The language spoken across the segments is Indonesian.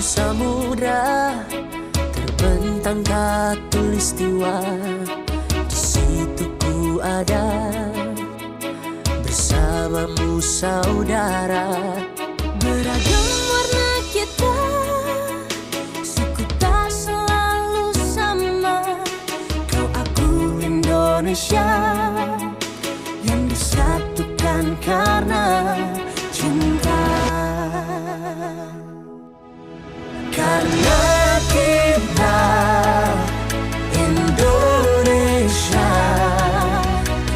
samudra terbentang khatulistiwa. Di situ ku ada bersamamu saudara. Beragam warna kita, suku tak selalu sama. Kau aku Indonesia yang disatukan karena cinta. Karena kita Indonesia,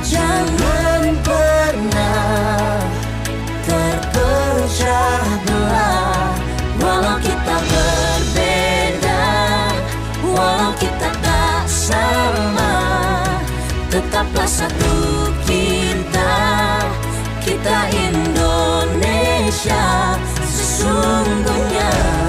jangan pernah terpecah belah. Walau kita berbeda, walau kita tak sama, tetaplah satu kita Indonesia sesungguhnya.